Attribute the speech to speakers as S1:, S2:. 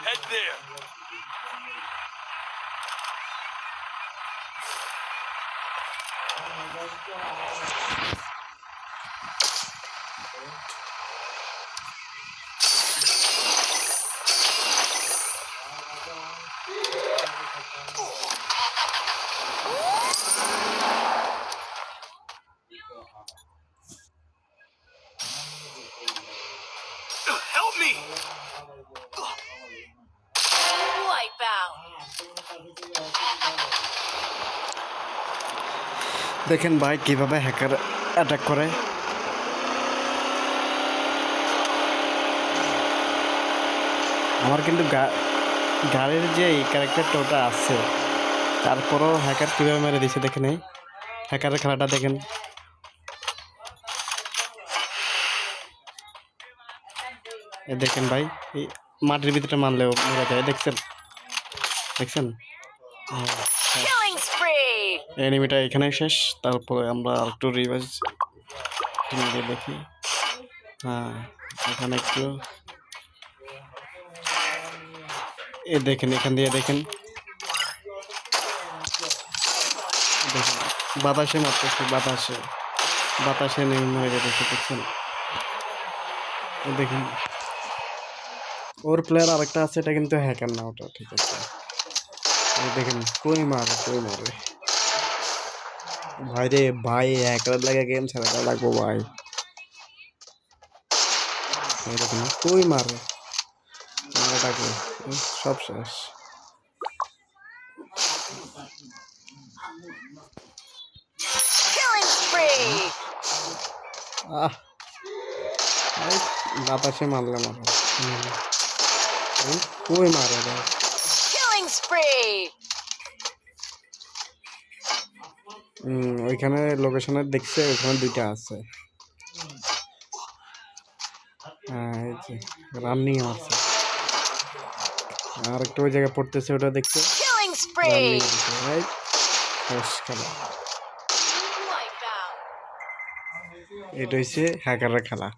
S1: Head there. Help me!
S2: Wipeout.
S3: দেখেন ভাই কিভাবে হ্যাকার অ্যাটাক করে। আমার কিন্তু গাড়ির যে এই ক্যারেক্টারটা ওটা আছে, তারপরও হ্যাকার কীভাবে মেরে দিচ্ছে দেখেন। এই হ্যাকারের খেলাটা দেখেন। এ দেখেন ভাই, এই মাটির ভিতরে মারলেও মেরে যায়, দেখছেন দেখছেন।
S2: Killing spree.
S3: এনিমিটা এখানে শেষ। তারপরে আমরা আরেকটু রিভাইজ দিয়ে দেখি। হ্যাঁ, এখানে একটু এ দেখেন, এখান দিয়ে দেখেন, দেখেন বাতাসে মারতেছে, বাতাসে নেমে হয়ে যেতেছে, দেখছেন। দেখেন ওর প্লেয়ার আরেকটা আছে, এটা কিন্তু হ্যাকার না, ওটা ঠিক আছে। দেখেন কই মারে ভাই রে ভাই, হ্যাকার লাগে গেম ছাড়া লাগবো ভাই। দেখেন কই মারে, মারাটাকে সব শেষ।
S2: Killing spree.
S3: বাতাসে মারলে মারে, কই মারে ভাই।
S2: Killing spree.
S3: ওইখানে লোকেশনে দেখছে, ওইখানে দুইটা আছে। হ্যাঁ, এই যে রানিং মারছে, আর একটা ওই জায়গায় পড়তেছে, ওটা দেখছে।
S2: Killing spree.
S3: এটা হচ্ছে হ্যাকারের খেলা।